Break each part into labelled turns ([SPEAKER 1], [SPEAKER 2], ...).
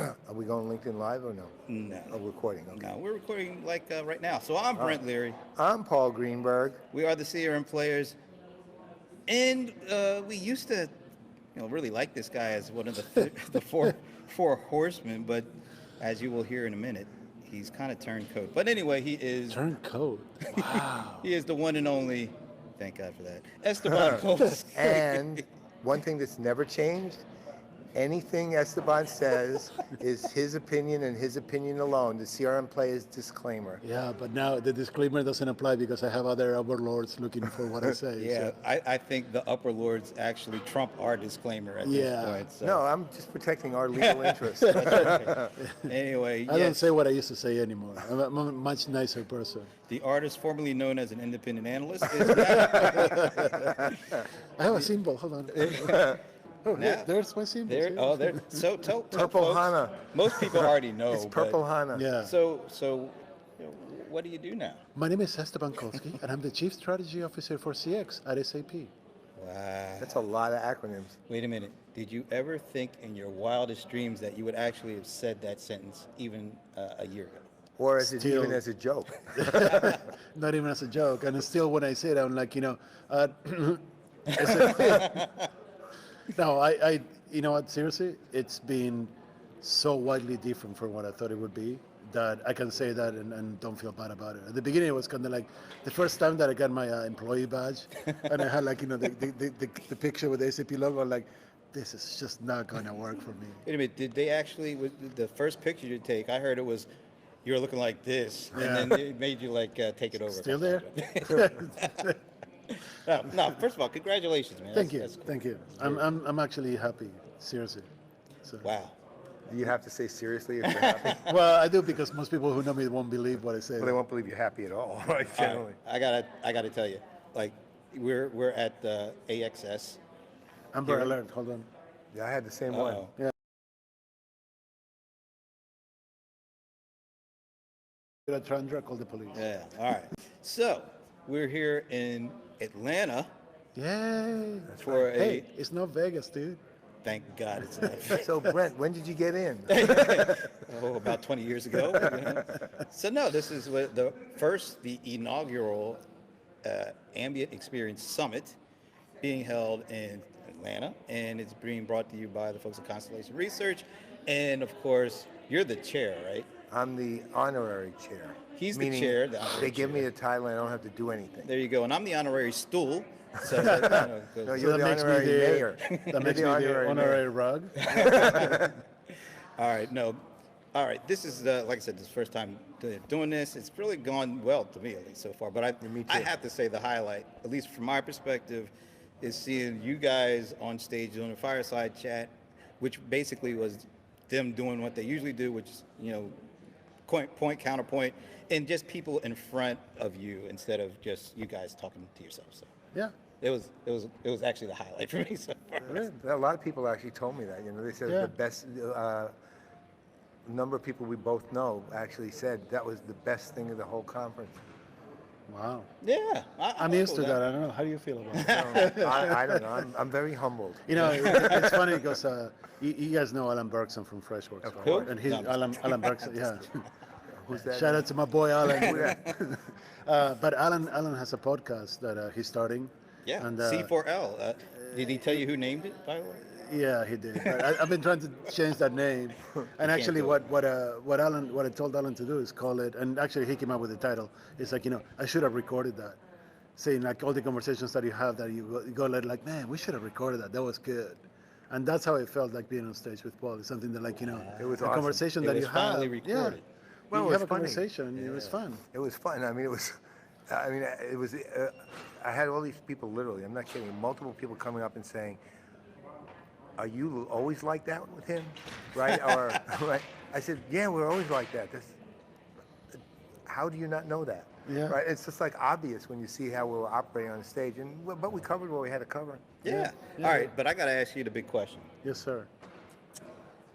[SPEAKER 1] Are we going LinkedIn Live or no?
[SPEAKER 2] No.
[SPEAKER 1] Oh, recording. Okay.
[SPEAKER 2] No, we're recording like right now. So I'm Brent Leary.
[SPEAKER 1] I'm Paul Greenberg.
[SPEAKER 2] We are the CRM players. And we used to, really like this guy as one of the four horsemen, but as you will hear in a minute, he's kind of turned coat. But anyway, he is
[SPEAKER 3] Turncoat. Wow.
[SPEAKER 2] he is the one and only. Thank God for that, Esteban Kolsky.
[SPEAKER 1] And one thing that's never changed, anything Esteban says is his opinion and his opinion alone. The CRM Playaz disclaimer.
[SPEAKER 3] Yeah, but now the disclaimer doesn't apply because I have other overlords looking for what I say.
[SPEAKER 2] Yeah,
[SPEAKER 3] so.
[SPEAKER 2] I think the upper lords actually trump our disclaimer at this point. So.
[SPEAKER 1] No, I'm just protecting our legal interests.
[SPEAKER 2] Anyway,
[SPEAKER 3] I don't say what I used to say anymore. I'm a much nicer person.
[SPEAKER 2] The artist formerly known as an independent analyst is
[SPEAKER 3] I have a symbol. Hold on. Oh,
[SPEAKER 2] now,
[SPEAKER 3] there's my symbol.
[SPEAKER 2] there. So tell
[SPEAKER 1] Purple
[SPEAKER 2] folks,
[SPEAKER 1] Hana.
[SPEAKER 2] Most people already know.
[SPEAKER 1] It's Purple Hana.
[SPEAKER 3] Yeah.
[SPEAKER 2] So, what do you do now?
[SPEAKER 3] My name is Esteban Kolsky, and I'm the Chief Strategy Officer for CX at SAP.
[SPEAKER 2] Wow.
[SPEAKER 1] That's a lot of acronyms.
[SPEAKER 2] Wait a minute. Did you ever think in your wildest dreams that you would actually have said that sentence even a year ago?
[SPEAKER 1] Or is it
[SPEAKER 3] Still.
[SPEAKER 1] even as a joke?
[SPEAKER 3] Not even as a joke. And still, when I say it, I'm like, no, you know what? Seriously, it's been so widely different from what I thought it would be that I can say that and don't feel bad about it. At the beginning, it was kind of like the first time that I got my employee badge, and I had like the picture with the SAP logo. I'm like, this is just not going to work for me.
[SPEAKER 2] Wait a minute. Did they actually? The first picture you take? I heard it was. You were looking like this,
[SPEAKER 3] Yeah.
[SPEAKER 2] and then it made you like take it over.
[SPEAKER 3] Still there?
[SPEAKER 2] No, first of all, congratulations, man.
[SPEAKER 3] Thank you,
[SPEAKER 2] That's cool.
[SPEAKER 3] thank you. I'm actually happy, seriously. So.
[SPEAKER 2] Wow.
[SPEAKER 1] Do you have to say seriously if you're happy?
[SPEAKER 3] Well, I do because most people who know me won't believe what I say.
[SPEAKER 1] Well, they won't believe you're happy at all, right? Generally.
[SPEAKER 2] I gotta tell you, like we're at the AXS.
[SPEAKER 3] Amber
[SPEAKER 2] Here.
[SPEAKER 3] alert, hold on.
[SPEAKER 1] Yeah, I had the same one.
[SPEAKER 2] Uh-oh.
[SPEAKER 3] Chandra, call the police.
[SPEAKER 2] Yeah. All right. So we're here in Atlanta
[SPEAKER 3] Yay.
[SPEAKER 2] for a.
[SPEAKER 3] Hey, it's not Vegas, dude.
[SPEAKER 2] Thank God it's not.
[SPEAKER 1] So, Brent, when did you get in?
[SPEAKER 2] About 20 years ago. So no, this is the inaugural Ambient Experience Summit being held in Atlanta, and it's being brought to you by the folks at Constellation Research, and of course, you're the chair, right?
[SPEAKER 1] I'm the honorary chair.
[SPEAKER 2] He's the
[SPEAKER 1] Meaning
[SPEAKER 2] chair. The honorary
[SPEAKER 1] They give me
[SPEAKER 2] chair.
[SPEAKER 1] the title and I don't have to do anything.
[SPEAKER 2] There you go, and I'm the honorary stool. So
[SPEAKER 1] No, you're the honorary mayor.
[SPEAKER 3] That makes me the honorary rug.
[SPEAKER 2] All right, no. All right, this is, like I said, this is the first time doing this. It's really gone well to me, at least so far. But
[SPEAKER 1] Me too.
[SPEAKER 2] I have to say the highlight, at least from my perspective, is seeing you guys on stage doing a fireside chat, which basically was them doing what they usually do, which is, point, counterpoint, and just people in front of you instead of just you guys talking to yourselves. So
[SPEAKER 3] Yeah.
[SPEAKER 2] it was actually the highlight for me so far.
[SPEAKER 1] A lot of people actually told me that. They said
[SPEAKER 3] Yeah.
[SPEAKER 1] the best. Number of people we both know actually said that was the best thing of the whole conference.
[SPEAKER 3] Wow.
[SPEAKER 2] Yeah,
[SPEAKER 3] I'm used to that. I don't know. How do you feel about it?
[SPEAKER 1] So, I don't know. I'm very humbled.
[SPEAKER 3] It's funny because you guys know Alan Bergson from Freshworks,
[SPEAKER 1] Of
[SPEAKER 3] right?
[SPEAKER 1] course.
[SPEAKER 3] And he's
[SPEAKER 2] No,
[SPEAKER 3] Alan Bergson, yeah.
[SPEAKER 1] Who's that?
[SPEAKER 3] Shout out to my boy Alan. But Alan has a podcast that he's starting.
[SPEAKER 2] Yeah,
[SPEAKER 3] And,
[SPEAKER 2] C4L. Did he tell you who named it, by the way?
[SPEAKER 3] Yeah, he did. I've been trying to change that name, and actually,
[SPEAKER 2] do it.
[SPEAKER 3] what I told Alan to do is call it. And actually, he came up with the title. It's like, I should have recorded that, saying like all the conversations that you have that you go like, man, we should have recorded that. That was good, and that's how it felt like being on stage with Paul. It's something that
[SPEAKER 1] It was
[SPEAKER 3] a
[SPEAKER 1] awesome.
[SPEAKER 3] conversation
[SPEAKER 2] It
[SPEAKER 3] that
[SPEAKER 2] was
[SPEAKER 3] you have.
[SPEAKER 2] finally recorded.
[SPEAKER 3] Yeah,
[SPEAKER 1] Well,
[SPEAKER 3] you
[SPEAKER 1] it
[SPEAKER 3] have
[SPEAKER 1] was
[SPEAKER 3] a
[SPEAKER 1] funny.
[SPEAKER 3] conversation. It was fun.
[SPEAKER 1] It was fun. I mean, it was. I had all these people, literally. I'm not kidding. Multiple people coming up and saying, "Are you always like that with him?" Right? Or right? I said, "Yeah, we're always like that." How do you not know that?
[SPEAKER 3] Yeah.
[SPEAKER 1] Right? It's just like obvious when you see how we were operating on the stage, but we covered what we had to cover.
[SPEAKER 2] Yeah.
[SPEAKER 3] Yeah.
[SPEAKER 2] All right, but I got to ask you the big question.
[SPEAKER 3] Yes, sir.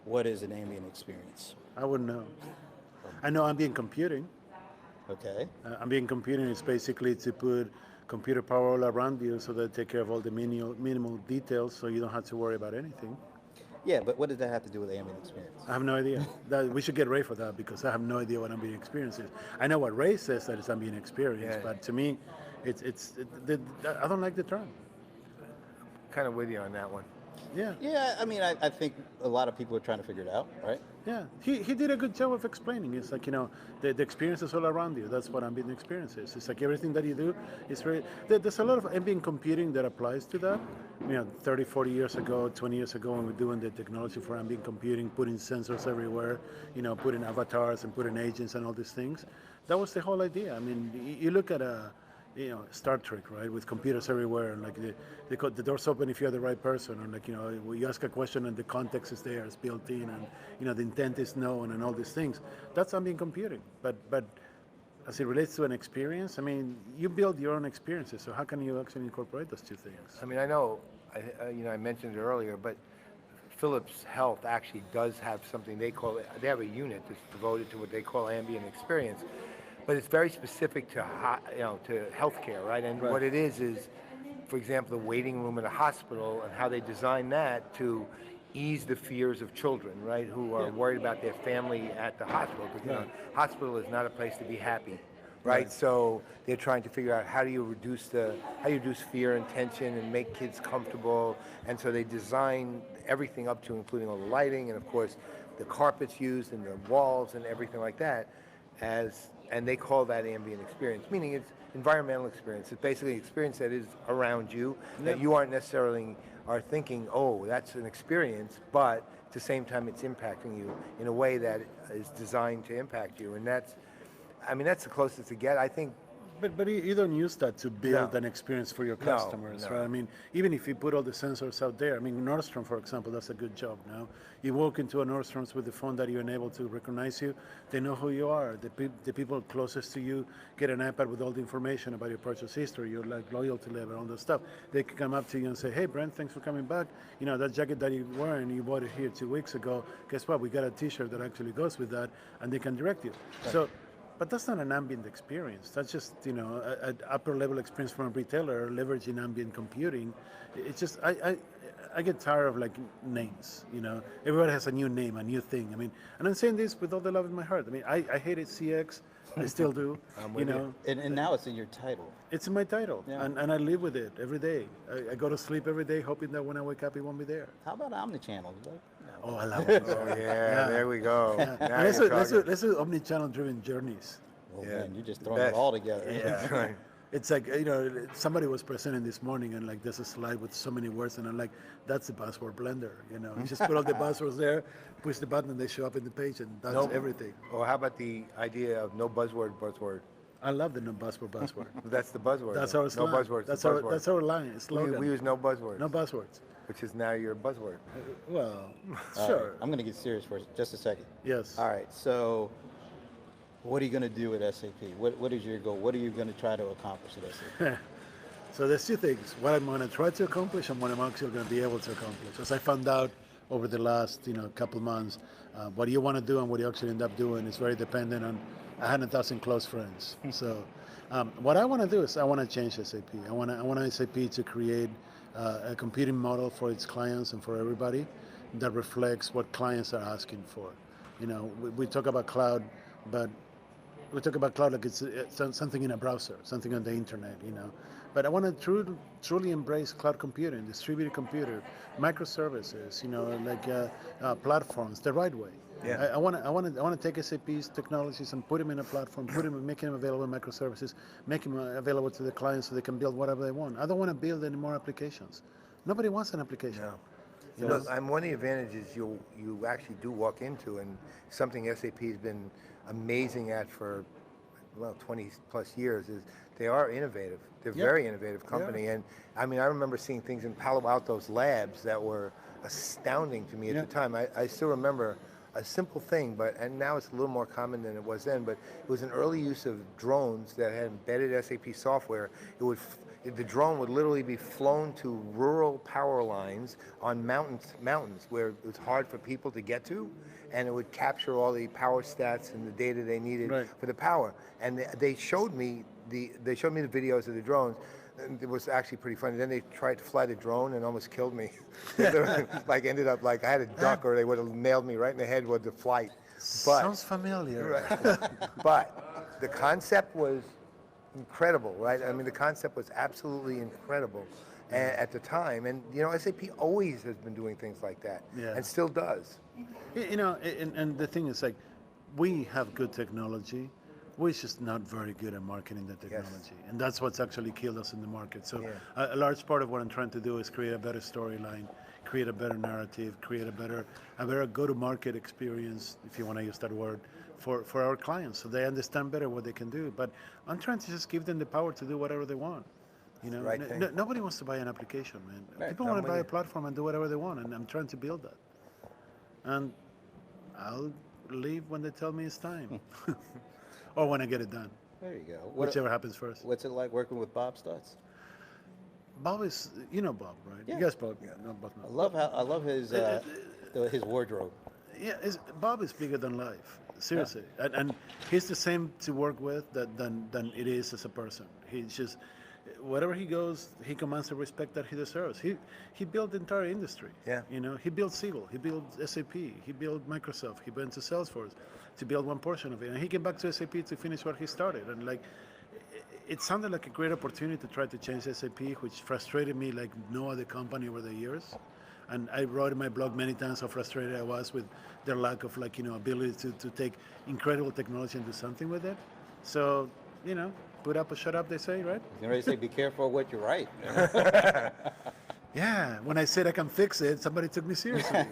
[SPEAKER 2] What is an ambient experience?
[SPEAKER 3] I wouldn't know. I know ambient computing.
[SPEAKER 2] Okay.
[SPEAKER 3] Ambient computing is basically to put computer power all around you so that take care of all the minimal details so you don't have to worry about anything.
[SPEAKER 2] Yeah, but what does that have to do with ambient experience?
[SPEAKER 3] I have no idea. We should get Ray for that because I have no idea what ambient experience is. I know what Ray says that it's ambient experience,
[SPEAKER 1] Yeah.
[SPEAKER 3] but to me, I don't like the term.
[SPEAKER 1] Kind of with you on that one.
[SPEAKER 3] Yeah,
[SPEAKER 2] Yeah, I mean, I think a lot of people are trying to figure it out, right?
[SPEAKER 3] yeah. He did a good job of explaining. It's like, the experience is all around you. That's what ambient experience is. It's like everything that you do is very. There's a lot of ambient computing that applies to that. 30, 40 years ago, 20 years ago, when we're doing the technology for ambient computing, putting sensors everywhere, putting avatars and putting agents and all these things. That was the whole idea. I mean, you look at Star Trek, right, with computers everywhere, and like the doors open if you're the right person, or like you ask a question and the context is there, it's built in, and the intent is known, and all these things. That's ambient computing. But as it relates to an experience, I mean, you build your own experiences. So how can you actually incorporate those two things?
[SPEAKER 1] I mean, I know, I mentioned it earlier, but Philips Health actually does have something they have a unit that's devoted to what they call ambient experience, but it's very specific to to healthcare, right? And what it is, for example, the waiting room in a hospital and how they design that to ease the fears of children, right, who are worried about their family at the hospital, because hospital is not a place to be happy, right? So they're trying to figure out how do you reduce fear and tension and make kids comfortable, and so they design everything up to including all the lighting and of course the carpets used and the walls and everything like that, and they call that ambient experience, meaning it's environmental experience. It's basically an experience that is around you, that you aren't necessarily are thinking, oh, that's an experience, but at the same time it's impacting you in a way that is designed to impact you. And that's the closest to get. I think.
[SPEAKER 3] But you don't use that to build
[SPEAKER 1] No.
[SPEAKER 3] an experience for your customers,
[SPEAKER 1] no.
[SPEAKER 3] right? I mean, even if you put all the sensors out there, I mean, Nordstrom, for example, does a good job now. You walk into a Nordstrom's with the phone that you enable to recognize you. They know who you are. The people closest to you get an iPad with all the information about your purchase history, your loyalty level, all that stuff. They can come up to you and say, hey, Brent, thanks for coming back. That jacket that you're wearing, you bought it here 2 weeks ago. Guess what? We got a T-shirt that actually goes with that, and they can direct you. Right. But that's not an ambient experience. That's just, an upper level experience from a retailer leveraging ambient computing. It's just, I get tired of like names, Everybody has a new name, a new thing. I mean, and I'm saying this with all the love in my heart. I mean, I hated CX. I still do,
[SPEAKER 2] And now it's in your title.
[SPEAKER 3] It's in my title,
[SPEAKER 2] Yeah.
[SPEAKER 3] and I live with it every day. I go to sleep every day hoping that when I wake up, it won't be there.
[SPEAKER 2] How about omnichannel?
[SPEAKER 3] Oh, I love it.
[SPEAKER 1] Oh yeah, there we go. Now
[SPEAKER 3] And
[SPEAKER 1] you're
[SPEAKER 3] let's
[SPEAKER 1] talking.
[SPEAKER 3] do omni-channel driven journeys.
[SPEAKER 2] Oh
[SPEAKER 1] Yeah.
[SPEAKER 2] man, you're just throwing
[SPEAKER 1] Best.
[SPEAKER 2] it all together.
[SPEAKER 1] That's right.
[SPEAKER 3] It's like, somebody was presenting this morning and like there's a slide with so many words and I'm like, that's the buzzword blender, You just put all the buzzwords there, push the button and they show up in the page and that's everything.
[SPEAKER 1] Or how about the idea of no buzzword?
[SPEAKER 3] I love the no buzzword.
[SPEAKER 1] That's the buzzword.
[SPEAKER 3] That's our
[SPEAKER 1] no
[SPEAKER 3] slang.
[SPEAKER 1] buzzwords.
[SPEAKER 3] That's
[SPEAKER 1] the
[SPEAKER 3] our
[SPEAKER 1] buzzword.
[SPEAKER 3] that's our line, slogan.
[SPEAKER 1] We use no buzzwords.
[SPEAKER 3] No buzzwords.
[SPEAKER 1] Which is now your buzzword.
[SPEAKER 3] Well,
[SPEAKER 2] All
[SPEAKER 3] sure.
[SPEAKER 2] right, I'm going to get serious for just a second.
[SPEAKER 3] Yes.
[SPEAKER 2] All right, so what are you going to do at SAP? What is your goal? What are you going to try to accomplish at SAP?
[SPEAKER 3] So there's two things. What I'm going to try to accomplish and what I'm actually going to be able to accomplish. As I found out over the last couple months, what you want to do and what you actually end up doing is very dependent on 100,000 close friends. So what I want to do is I want to change SAP. I want SAP to create a computing model for its clients and for everybody that reflects what clients are asking for. We talk about cloud, but we talk about cloud like it's something in a browser, something on the internet, But I want to truly embrace cloud computing, distributed computer, microservices, platforms, the right way.
[SPEAKER 1] Yeah.
[SPEAKER 3] I want to take SAP's technologies and put them in a platform, make them available in microservices, make them available to the clients so they can build whatever they want. I don't want to build any more applications. Nobody wants an application.
[SPEAKER 1] No. And one of the advantages you actually do walk into, and something SAP has been amazing at for 20 plus years, is they are innovative. They're a very innovative company. And I mean, I remember seeing things in Palo Alto's labs that were astounding to me at the time. I still remember a simple thing, and now it's a little more common than it was then, but it was an early use of drones that had embedded SAP software. The drone would literally be flown to rural power lines on mountains where it was hard for people to get to, and it would capture all the power stats and the data they needed for the power. And they showed me the videos of the drones. And it was actually pretty funny. Then they tried to fly the drone and almost killed me. They literally, like ended up like I had a duck, or they would have nailed me right in the head with the flight. But
[SPEAKER 3] Sounds familiar.
[SPEAKER 1] right. But the concept was incredible, right? I mean, the concept was absolutely incredible at the time. And you know, SAP always has been doing things like that,
[SPEAKER 3] Yeah.
[SPEAKER 1] and still does.
[SPEAKER 3] You know, and the thing is, like, we have good technology. We're just not very good at marketing the technology, and that's what's actually killed us in the market. So,
[SPEAKER 1] Yeah.
[SPEAKER 3] a large part of what I'm trying to do is create a better storyline, create a better narrative, create a better go-to-market experience, if you want to use that word, for our clients, so they understand better what they can do. But I'm trying to just give them the power to do whatever they want. You know,
[SPEAKER 1] Right thing.
[SPEAKER 3] nobody wants to buy an application, man.
[SPEAKER 2] Right.
[SPEAKER 3] People
[SPEAKER 1] I'm
[SPEAKER 3] want to
[SPEAKER 1] with
[SPEAKER 3] buy a
[SPEAKER 1] you.
[SPEAKER 3] platform and do whatever they want, and I'm trying to build that. And I'll leave when they tell me it's time, or when I get it done,
[SPEAKER 2] There you go.
[SPEAKER 3] whichever happens first.
[SPEAKER 2] What's it like working with Bob Stutz?
[SPEAKER 3] Bob is, you know Bob, right?
[SPEAKER 2] Yeah.
[SPEAKER 3] You guys Bob, no, Bob,
[SPEAKER 2] I
[SPEAKER 3] no.
[SPEAKER 2] love his wardrobe.
[SPEAKER 3] Yeah, Bob is bigger than life, seriously, and he's the same to work with than it is as a person. He's just, wherever he goes, he commands the respect that he deserves. He built the entire industry.
[SPEAKER 1] Yeah.
[SPEAKER 3] You know, he built Siebel, he built SAP, he built Microsoft, he went to Salesforce to build one portion of it, and he came back to SAP to finish what he started. And like, it sounded like a great opportunity to try to change SAP, which frustrated me like no other company over the years. And I wrote in my blog many times how frustrated I was with their lack of, like, you know, ability to take incredible technology and do something with it. So, you know, put up or shut up, they say, right?
[SPEAKER 2] You know, they say be careful what you write.
[SPEAKER 3] Yeah, when I said I can fix it, somebody took me seriously.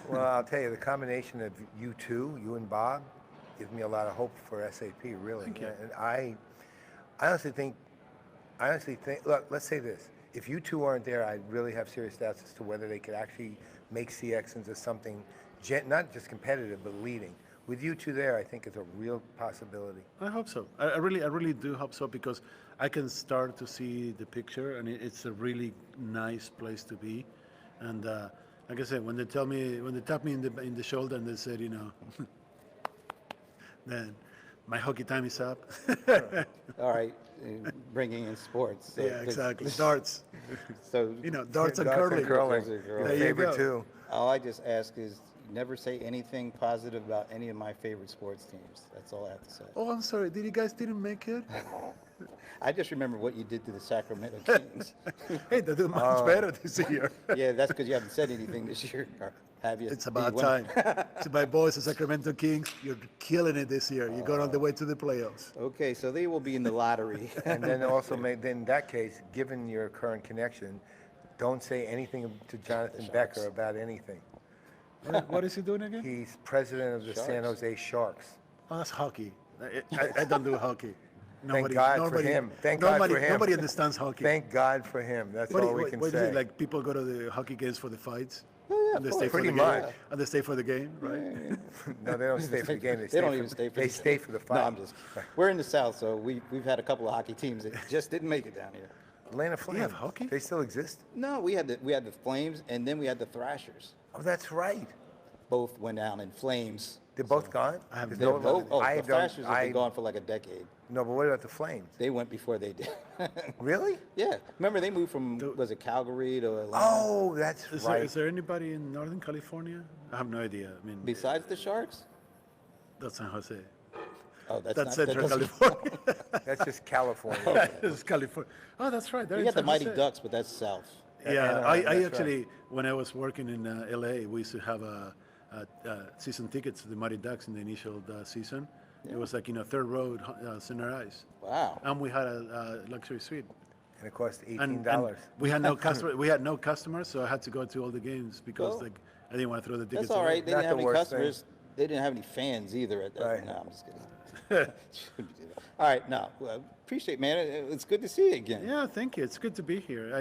[SPEAKER 1] Well, I'll tell you, the combination of you two, you and Bob, gives me a lot of hope for SAP, really.
[SPEAKER 3] Thank you.
[SPEAKER 1] And I honestly think, look, let's say this. If you two aren't there, I really have serious doubts as to whether they could actually make CX into something not just competitive, but leading. With you two there, I think it's a real possibility.
[SPEAKER 3] I hope so. I really do hope so, because I can start to see the picture, and it's a really nice place to be. And like I said, when they tap me in the shoulder and they said, you know, then my hockey time is up.
[SPEAKER 2] All right, bringing in sports. So
[SPEAKER 3] Yeah, exactly. Darts.
[SPEAKER 2] So
[SPEAKER 3] You know, darts and
[SPEAKER 1] Darts
[SPEAKER 3] curling.
[SPEAKER 1] and curling.
[SPEAKER 2] Darts and
[SPEAKER 1] Your
[SPEAKER 2] curling.
[SPEAKER 3] There you
[SPEAKER 1] favorite
[SPEAKER 3] go.
[SPEAKER 1] too.
[SPEAKER 2] all I just ask is never say anything positive about any of my favorite sports teams. That's all I have to say.
[SPEAKER 3] Oh, I'm sorry. Did you guys didn't make it?
[SPEAKER 2] I just remember what you did to the Sacramento Kings.
[SPEAKER 3] Hey, they do much better this year.
[SPEAKER 2] Yeah, that's because you haven't said anything this year, or have you?
[SPEAKER 3] It's
[SPEAKER 2] Do
[SPEAKER 3] about
[SPEAKER 2] you wanna-
[SPEAKER 3] time. To my boys, the Sacramento Kings, you're killing it this year. You're going all the way to the playoffs.
[SPEAKER 2] Okay, so they will be in the lottery.
[SPEAKER 1] And then also, then in that case, given your current connection, don't say anything to Jonathan Becker about anything.
[SPEAKER 3] What is he doing again?
[SPEAKER 1] He's president of the San
[SPEAKER 2] Sharks.
[SPEAKER 1] Jose Sharks.
[SPEAKER 3] Oh, that's hockey. I don't do hockey.
[SPEAKER 1] Thank God for him. Thank God for him.
[SPEAKER 3] Nobody understands hockey.
[SPEAKER 1] Thank God for him. That's all we can
[SPEAKER 3] what is
[SPEAKER 1] say.
[SPEAKER 3] it, like people go to the hockey games for the fights?
[SPEAKER 2] yeah,
[SPEAKER 3] And they
[SPEAKER 2] of
[SPEAKER 3] stay for
[SPEAKER 1] Pretty
[SPEAKER 3] the game.
[SPEAKER 1] much.
[SPEAKER 3] And they stay for the game, right?
[SPEAKER 1] No, they don't stay for the game.
[SPEAKER 2] They don't even stay for
[SPEAKER 1] They
[SPEAKER 2] the
[SPEAKER 1] stay for the fight.
[SPEAKER 2] No, I'm just. We're in the South, so we've had a couple of hockey teams that just didn't make it down here.
[SPEAKER 1] Atlanta Flames.
[SPEAKER 3] have hockey?
[SPEAKER 1] They still exist?
[SPEAKER 2] No, we had the Flames, and then we had the Thrashers.
[SPEAKER 1] Oh, that's right.
[SPEAKER 2] Both went down in flames.
[SPEAKER 1] They're both gone?
[SPEAKER 3] I have
[SPEAKER 1] There's
[SPEAKER 2] They're
[SPEAKER 3] no
[SPEAKER 1] no-
[SPEAKER 2] both. Oh,
[SPEAKER 1] I
[SPEAKER 2] the
[SPEAKER 1] don't-
[SPEAKER 2] Thrashers have
[SPEAKER 1] I-
[SPEAKER 2] been gone for like a decade.
[SPEAKER 1] No, but what about the Flames?
[SPEAKER 2] They went before they did.
[SPEAKER 1] Really?
[SPEAKER 2] Yeah, remember they moved from was it Calgary to Atlanta?
[SPEAKER 1] Oh, that's
[SPEAKER 3] Is
[SPEAKER 1] right.
[SPEAKER 3] there anybody in Northern California? I have no idea. I mean,
[SPEAKER 2] Besides the Sharks?
[SPEAKER 3] that's San Jose.
[SPEAKER 2] Oh,
[SPEAKER 3] That's
[SPEAKER 2] not, that
[SPEAKER 3] Central
[SPEAKER 2] doesn't-
[SPEAKER 3] California.
[SPEAKER 1] That's just California.
[SPEAKER 3] It's California. Oh, that's right. They're
[SPEAKER 2] We
[SPEAKER 3] in
[SPEAKER 2] got the
[SPEAKER 3] San
[SPEAKER 2] Mighty
[SPEAKER 3] Jose.
[SPEAKER 2] Ducks, but that's south.
[SPEAKER 3] Yeah,
[SPEAKER 1] Anaheim,
[SPEAKER 3] I
[SPEAKER 1] that's right.
[SPEAKER 3] actually, when I was working in LA, we used to have season tickets to the Mighty Ducks in the initial season. It was like, third row, center ice.
[SPEAKER 2] Wow.
[SPEAKER 3] And we had a luxury suite.
[SPEAKER 1] And it cost
[SPEAKER 3] And
[SPEAKER 1] $18.
[SPEAKER 3] we had no customer. We had no customers, so I had to go to all the games because
[SPEAKER 2] Well,
[SPEAKER 3] I didn't want to throw the tickets
[SPEAKER 2] That's all
[SPEAKER 3] away.
[SPEAKER 2] right. They
[SPEAKER 1] Not
[SPEAKER 2] didn't have
[SPEAKER 1] the
[SPEAKER 2] any
[SPEAKER 1] worst thing.
[SPEAKER 2] customers. They didn't have any fans either. At that.
[SPEAKER 1] Right.
[SPEAKER 2] No, I'm just kidding. All right, no, well, appreciate, man. It's good to see you again.
[SPEAKER 3] Yeah, thank you. It's good to be here.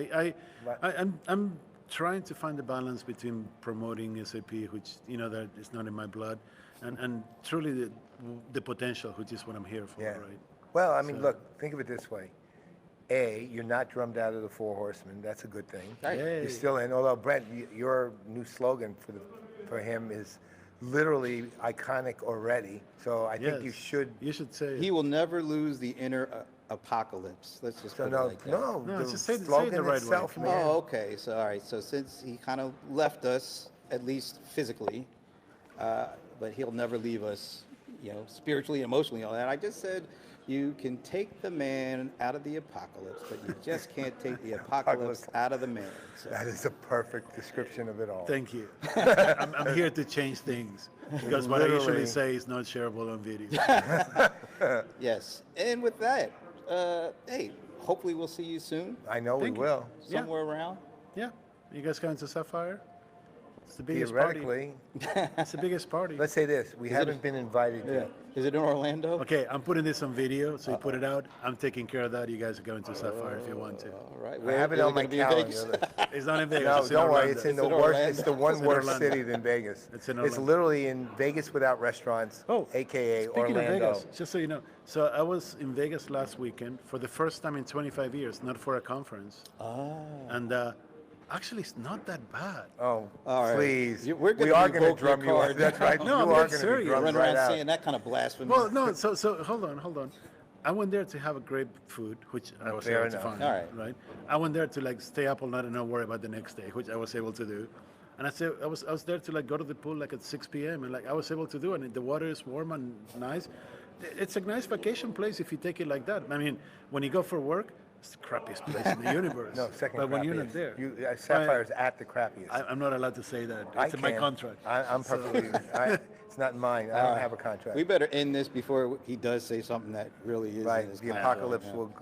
[SPEAKER 3] I'm trying to find the balance between promoting SAP, which that is not in my blood, and truly the potential, which is what I'm here for,
[SPEAKER 1] Yeah.
[SPEAKER 3] right?
[SPEAKER 1] Well, I mean,
[SPEAKER 3] So-
[SPEAKER 1] look, think of it this way. A, you're not drummed out of the Four Horsemen. That's a good thing.
[SPEAKER 2] Right.
[SPEAKER 3] Yay.
[SPEAKER 1] You're still in. Although, Brent, your new slogan for him is literally iconic already. So I think you
[SPEAKER 3] Yes.
[SPEAKER 1] should.
[SPEAKER 3] You should say
[SPEAKER 2] He
[SPEAKER 3] it.
[SPEAKER 2] will never lose the apocalypse. Let's just
[SPEAKER 1] So
[SPEAKER 2] put it
[SPEAKER 1] no,
[SPEAKER 2] like that.
[SPEAKER 1] no,
[SPEAKER 3] No,
[SPEAKER 1] the
[SPEAKER 3] just say the
[SPEAKER 1] slogan
[SPEAKER 3] right way.
[SPEAKER 1] itself,
[SPEAKER 3] Come
[SPEAKER 1] man.
[SPEAKER 2] Oh, okay. So, all right. So since he kind of left us, at least physically, but he'll never leave us, spiritually, emotionally, all that. I just said you can take the man out of the apocalypse, but you just can't take the apocalypse out of the man. So,
[SPEAKER 1] That is a perfect description of it all.
[SPEAKER 3] Thank you. I'm here to change things because what I usually
[SPEAKER 1] Literally.
[SPEAKER 3] say is not shareable on video.
[SPEAKER 2] yes. And with that, hey, hopefully we'll see you soon,
[SPEAKER 1] I know we
[SPEAKER 3] Thank you.
[SPEAKER 1] will.
[SPEAKER 3] Yeah.
[SPEAKER 2] somewhere around.
[SPEAKER 3] Yeah. You guys going to Sapphire? It's the biggest party.
[SPEAKER 1] Theoretically,
[SPEAKER 3] It's the biggest party.
[SPEAKER 1] let's say this: we haven't been invited
[SPEAKER 2] Yeah.
[SPEAKER 1] yet.
[SPEAKER 2] Is it in Orlando?
[SPEAKER 3] Okay, I'm putting this on video, so you put it out. I'm taking care of that. You guys are going to Sapphire if you want to.
[SPEAKER 2] All right.
[SPEAKER 1] I have it on my calendar.
[SPEAKER 3] It's not in Vegas.
[SPEAKER 1] No,
[SPEAKER 3] it's in
[SPEAKER 1] don't worry.
[SPEAKER 3] Orlando.
[SPEAKER 1] It's in the
[SPEAKER 2] It's in
[SPEAKER 1] worst.
[SPEAKER 2] Orlando.
[SPEAKER 1] It's the one
[SPEAKER 3] It's in
[SPEAKER 1] worse
[SPEAKER 3] Orlando.
[SPEAKER 1] city than Vegas.
[SPEAKER 3] It's in
[SPEAKER 1] It's
[SPEAKER 3] Orlando.
[SPEAKER 1] literally in Vegas without restaurants,
[SPEAKER 3] Oh,
[SPEAKER 1] aka
[SPEAKER 3] Speaking
[SPEAKER 1] Orlando.
[SPEAKER 3] of Vegas, just so you know, so I was in Vegas last weekend for the first time in 25 years, not for a conference. And actually, it's not that bad.
[SPEAKER 1] Oh,
[SPEAKER 2] All right.
[SPEAKER 1] please.
[SPEAKER 2] We're gonna
[SPEAKER 1] we are
[SPEAKER 2] revoke
[SPEAKER 1] going to
[SPEAKER 2] your
[SPEAKER 1] drum you up.
[SPEAKER 2] card.
[SPEAKER 1] That's right.
[SPEAKER 3] No,
[SPEAKER 1] you
[SPEAKER 3] I'm
[SPEAKER 1] are
[SPEAKER 3] being
[SPEAKER 1] going to be
[SPEAKER 3] serious.
[SPEAKER 1] drummed
[SPEAKER 2] Run
[SPEAKER 1] right
[SPEAKER 2] around
[SPEAKER 1] out.
[SPEAKER 2] saying that kind of blasphemy.
[SPEAKER 3] Well, no, so hold on. I went there to have a great food, which I was
[SPEAKER 1] Fair
[SPEAKER 3] able to
[SPEAKER 1] enough.
[SPEAKER 3] find.
[SPEAKER 2] All
[SPEAKER 3] Right. I went there to like stay up all night and not worry about the next day, which I was able to do. And I was there to like go to the pool like at 6 p.m. and like I was able to do it. And the water is warm and nice. It's a nice vacation place if you take it like that. I mean, when you go for work, it's the crappiest place in the universe.
[SPEAKER 1] No, second
[SPEAKER 3] But when you're
[SPEAKER 1] crappiest.
[SPEAKER 3] not there,
[SPEAKER 1] Sapphire's at the crappiest.
[SPEAKER 3] I'm not allowed to say that.
[SPEAKER 1] I
[SPEAKER 3] It's in my
[SPEAKER 1] can.
[SPEAKER 3] contract.
[SPEAKER 1] I'm perfectly. It's not mine. I don't have a contract.
[SPEAKER 2] We better end this before he does say something that really is in
[SPEAKER 1] Right.
[SPEAKER 2] his
[SPEAKER 1] The
[SPEAKER 2] contract.
[SPEAKER 1] apocalypse
[SPEAKER 2] Yeah.
[SPEAKER 1] will.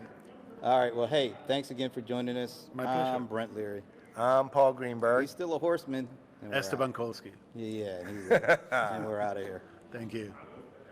[SPEAKER 2] All right. Well, hey, thanks again for joining us.
[SPEAKER 3] My pleasure.
[SPEAKER 2] I'm Brent Leary.
[SPEAKER 1] I'm Paul Greenberg.
[SPEAKER 2] He's still a horseman. and we're
[SPEAKER 3] Esteban Kolsky.
[SPEAKER 2] out. Yeah, and we're out of here.
[SPEAKER 3] Thank you.